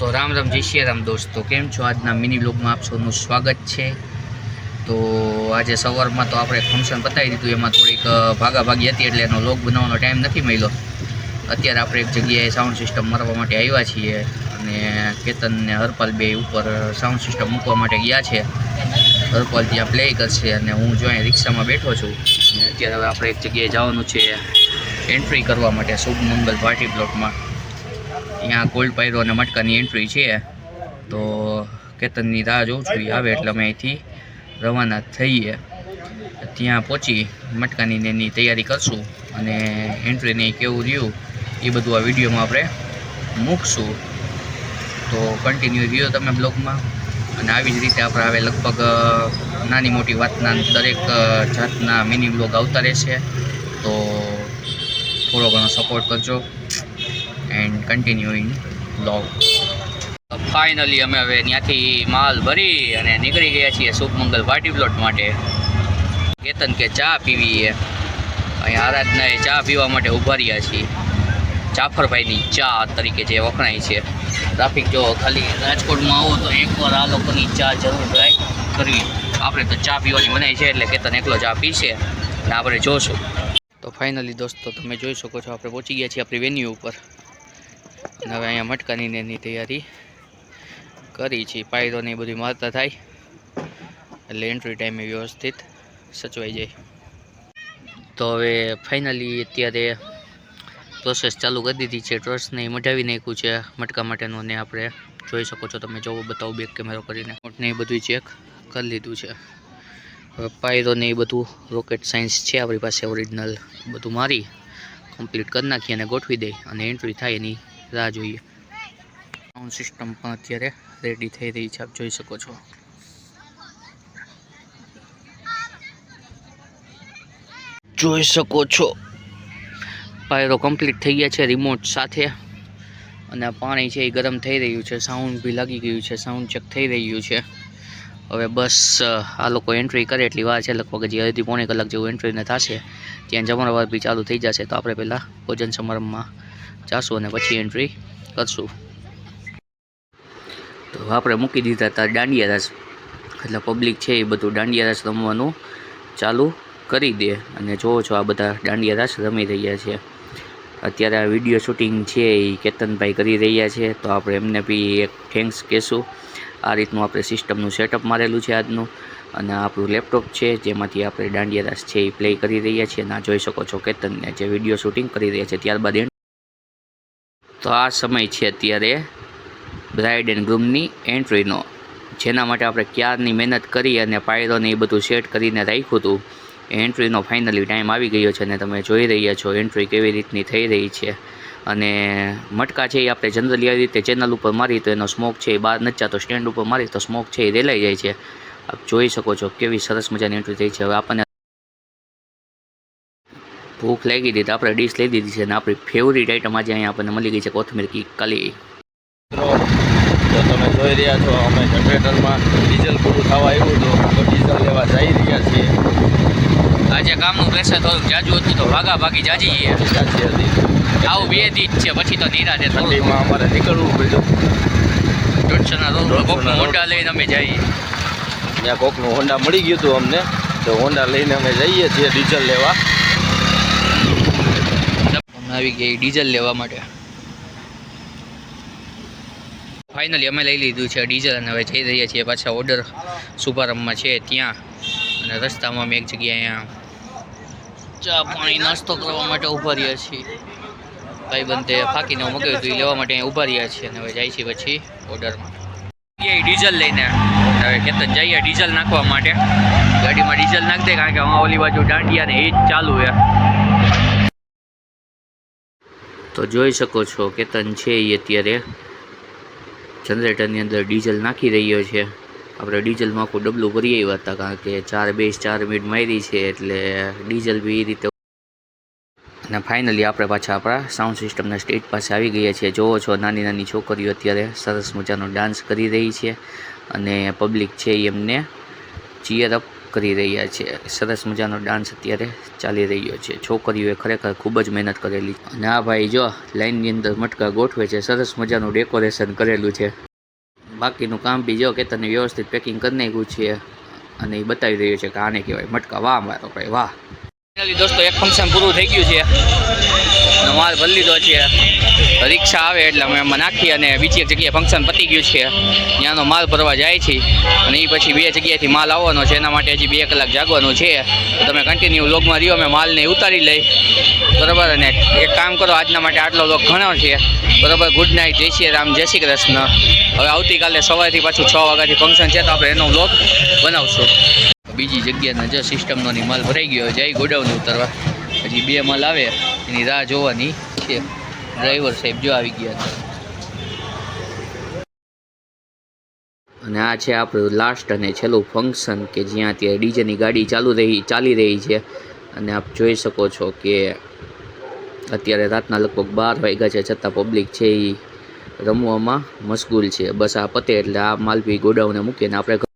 તો રામ રામ જય શ્રી રામ દોસ્તો, કેમ છો? આજના મિની બ્લોગમાં આપ સૌનું સ્વાગત છે। તો આજે સવારમાં તો આપણે ફંક્શન પતાવી દીધું, એમાં થોડીક ભાગાભાગી હતી એટલે એનો વ્લોગ બનાવવાનો ટાઈમ નથી મળ્યો। અત્યારે આપણે એક જગ્યાએ સાઉન્ડ સિસ્ટમ મારવા માટે આવ્યા છીએ અને કેતન ને હરપાલ બે ઉપર સાઉન્ડ સિસ્ટમ મૂકવા માટે ગયા છે। હરપાલ ત્યાં પ્લે કરશે અને હું જો અહીં રિક્ષામાં બેઠો છું। અત્યારે હવે આપણે એક જગ્યાએ જવાનું છે એન્ટ્રી કરવા માટે, શુભ મંગલ પાર્ટી પ્લોટમાં। यहाँ गोल्ड पायरो અને મટકાની એન્ટ્રી છે। તો કેતનની રાહ જોઉં છું, આવે એટલે અમે અહીંથી રવાના થઈએ। ત્યાં પહોંચી મટકાની એની તૈયારી કરશું અને એન્ટ્રીને કેવું રહ્યું એ બધું આ વિડીયોમાં આપણે મૂકશું। તો કન્ટિન્યુ રહ્યો તમે બ્લોગમાં। અને આવી જ રીતે આપણે હવે લગભગ નાની મોટી વાતના દરેક જાતના મિની બ્લોગ આવતા રહેશે। તો થોડો ઘણો સપોર્ટ કરજો એન્ડ કન્ટિન્યુઇંગ બ્લોગ। ફાઇનલી અમે હવે ત્યાંથી માલ ભરી અને નીકળી ગયા છીએ શુભ મંગલ પાર્ટી પ્લોટ માટે। કેતન કે ચા પીવી છે, અહીંયા આરાધનાએ ચા પીવા માટે ઊભા રહ્યા છીએ। જાફરભાઈની ચા તરીકે જે વખણાય છે। ટ્રાફિક જો ખાલી રાજકોટમાં આવો તો એકવાર આ લોકોની ચા જરૂર ટ્રાય કરવી। આપણે તો ચા પીવાની મનાઈ છે એટલે કેતન એકલો ચા પીશે અને આપણે જોશું। તો ફાઇનલી દોસ્તો તમે જોઈ શકો છો, આપણે પહોંચી ગયા છીએ આપણી વેન્યુ ઉપર અને હવે અહીંયા મટકાની એની તૈયારી કરી છે। પાયરોને એ બધું મારતા થાય એટલે એન્ટ્રી ટાઈમે વ્યવસ્થિત સચવાઈ જાય। તો હવે ફાઇનલી અત્યારે પ્રોસેસ ચાલુ કરી દીધી છે। ટ્રસ્ટને મઢાવી નાખ્યું છે મટકા માટેનું અને આપણે જોઈ શકો છો, તમે જોવો બતાવો બેક કેમેરો કરીને ને એ બધું ચેક કરી લીધું છે। હવે પાયરોને એ બધું રોકેટ સાયન્સ છે આપણી પાસે ઓરિજિનલ, બધું મારી કમ્પ્લીટ કરી નાખીએ અને ગોઠવી દઈ અને એન્ટ્રી થાય એની રાહ જોઈએ। સાઉન્ડ સિસ્ટમ પણ અત્યારે રેડી થઈ રહી છે, આપ જોઈ શકો છો। જોઈ શકો છો પાયરો કમ્પ્લીટ થઈ ગયા છે રિમોટ સાથે અને પાણી છે એ ગરમ થઈ રહ્યું છે। સાઉન્ડ બી લાગી ગયું છે, સાઉન્ડ ચેક થઈ રહ્યું છે। હવે બસ આ લોકો એન્ટ્રી કરે એટલી વાર છે, લગભગ હજી અડધી પોણી કલાક જેવું એન્ટ્રીને થશે। ત્યાં જમણવાર બી ચાલુ થઈ જશે તો આપણે પહેલાં ભોજન સમારંભમાં જાશું અને પછી એન્ટ્રી કરશું। તો આપણે મૂકી દીધા હતા દાંડિયા રાસ, એટલે પબ્લિક છે એ બધું દાંડિયા રાસ રમવાનું ચાલુ કરી દે અને જોવો છો આ બધા દાંડિયા રાસ રમી રહ્યા છે। અત્યારે આ વિડીયો શૂટિંગ છે એ કેતનભાઈ કરી રહ્યા છે, તો આપણે એમને બી એક થેન્ક્સ કહેશું। આ રીતનું આપણે સિસ્ટમનું સેટઅપ મારેલું છે આજનું અને આપણું લેપટોપ છે જેમાંથી આપણે દાંડિયા રાસ છે એ પ્લે કરી રહ્યા છીએ અને આ જોઈ શકો છો કેતનને જે વિડીયો શૂટિંગ કરી રહ્યા છે। ત્યારબાદ તો આ સમય છે અત્યારે બ્રાઇડ એન્ડ ગ્રૂમની એન્ટ્રીનો, જેના માટે આપણે ક્યારની મહેનત કરી અને પાયરોને એ બધું સેટ કરીને રાખ્યું હતું। એન્ટ્રીનો ફાઇનલી ટાઈમ આવી ગયો છે અને તમે જોઈ રહ્યા છો એન્ટ્રી કેવી રીતની થઈ રહી છે। અને મટકા છે એ આપણે જનરલી આવી રીતે ચેનલ ઉપર મારી તો એનો સ્મોક છે એ બહાર નથી જતો, સ્ટેન્ડ ઉપર મારી તો સ્મોક છે એ રેલાઈ જાય છે। આપ જોઈ શકો છો કેવી સરસ મજાની એન્ટ્રી થઈ છે। હવે આપણને ભૂખ લાગી હતી તો આપણે ડીશ લઈ દીધી છે અને આપણી ફેવરિટ આઈટમ આજે અહીંયા આપણને મળી ગઈ છે કોથમીર કલી। તો તમે જોઈ રહ્યા છો અમે જનરેટરમાં ડીઝલ પૂરું થવા આવ્યું હતું તો ડીઝલ લેવા જઈ રહ્યા છીએ। આજે કામનું પ્રેશર થોડુંક જાજુ હતું તો ભાગી જાજી હતી આવું બે દી છે, પછી તો નિરાતે ઠંડીમાં અમારે નીકળવું પડ્યું। દોઢસોના કોકનું હોન્ડા લઈને અમે જઈએ, ત્યાં કોકનું હોન્ડા મળી ગયું હતું અમને, તો હોન્ડા લઈને અમે જઈએ છીએ ડીઝલ લેવા। અમે આવી ગઈ ડીઝલ લેવા માટે। ફાઇનલી અમે લઈ લીધું છે ડીઝલ અને હવે જઈ રહ્યા છીએ પાછા ઓર્ડર શુભારંભમાં છે ત્યાં। અને રસ્તામાં અમે એક જગ્યાએ અહીંયા ચા પાણી નાસ્તો કરવા માટે ઊભા રહ્યા છીએ। ભાઈબંધે ફાંકીને મગાવ્યું હતું એ લેવા માટે અહીંયા ઊભા રહ્યા છીએ અને હવે જાય છે પછી ઓર્ડરમાં ડીઝલ લઈને। હવે કેતન જઈએ ડીઝલ નાખવા માટે, ગાડીમાં ડીઝલ નાખી દે કારણ કે ઓલી બાજુ દાંડિયા ને એ જ ચાલુ છે। તો જોઈ શકો છો કેતન છે એ અત્યારે જનરેટરની અંદર ડીઝલ નાખી રહ્યો છે। આપણે ડીઝલમાં આખું ડબલું ભરી આવ્યા હતા કારણ કે 4 મિનિટ મારી છે એટલે ડીઝલ બી એ રીતે। અને ફાઇનલી આપણે પાછા આપણા સાઉન્ડ સિસ્ટમના સ્ટેજ પાસે આવી ગયા છીએ। જોવો છો નાની નાની છોકરીઓ અત્યારે સરસ મજાનો ડાન્સ કરી રહી છે અને પબ્લિક છે એ એમને ચીયર અપ કરી રહ્યા છે. સરસ મજાનો ડાન્સ અત્યારે ચાલી રહ્યો છે. છોકરીઓએ ખરેખર ખૂબ જ મહેનત કરેલી. અને આ ભાઈ જો લાઈનની અંદર મટકા ગોઠવે છે. સરસ મજાનું ડેકોરેશન કરેલું છે. બાકીનું કામ બી જો કે તને વ્યવસ્થિત પેકિંગ કરી નાખ્યું છે અને એ બતાવી રહ્યો છે કે આને કહેવાય મટકા. વાહ મારો ભાઈ વાહ. દોસ્તો એક ફંક્શન પૂરું થઈ ગયું છે અને માલ ભરી લીધો છે. રિક્ષા આવે એટલે અમે એમાં નાખી અને બીજી એક જગ્યાએ ફંક્શન પતી ગયું છે ત્યાંનો માલ ભરવા જાય છે અને એ પછી 2 જગ્યાએથી માલ આવવાનો છે. એના માટે હજી 2 કલાક જાગવાનું છે. તો તમે કન્ટિન્યુ વ્લોગમાં રહ્યો. અમે માલને ઉતારી લઈ બરાબર. અને એક કામ કરો, આજના માટે આટલો વ્લોગ ઘણો છે બરાબર. ગુડ નાઇટ, જય શ્રી રામ, જય શ્રી કૃષ્ણ. હવે આવતીકાલે સવારથી પાછું 6 વાગ્યાથી ફંક્શન છે તો આપણે એનો વ્લોગ બનાવશું. બીજી જગ્યાના જો સિસ્ટમનો માલ ભરાઈ ગયો. જઈ ગોડાઉન ઉતરવા. હજી 2 માલ આવે એની રાહ જોવાની છે. ડ્રાઈવર સાહેબ જો આવી ગયા છે. અને આ છે આપણું લાસ્ટ અને છેલ્લું ફંક્શન કે જ્યાં અત્યારે ડીજેની ગાડી ચાલી રહી છે. અને આપ જોઈ શકો છો કે અત્યારે રાતના લગભગ 12 વાગ્યા છે છતાં પબ્લિક છે એ રમવામાં મશગુલ છે. બસ આ પતે એટલે આ માલ બી ગોડાઉને મૂકીને આપણે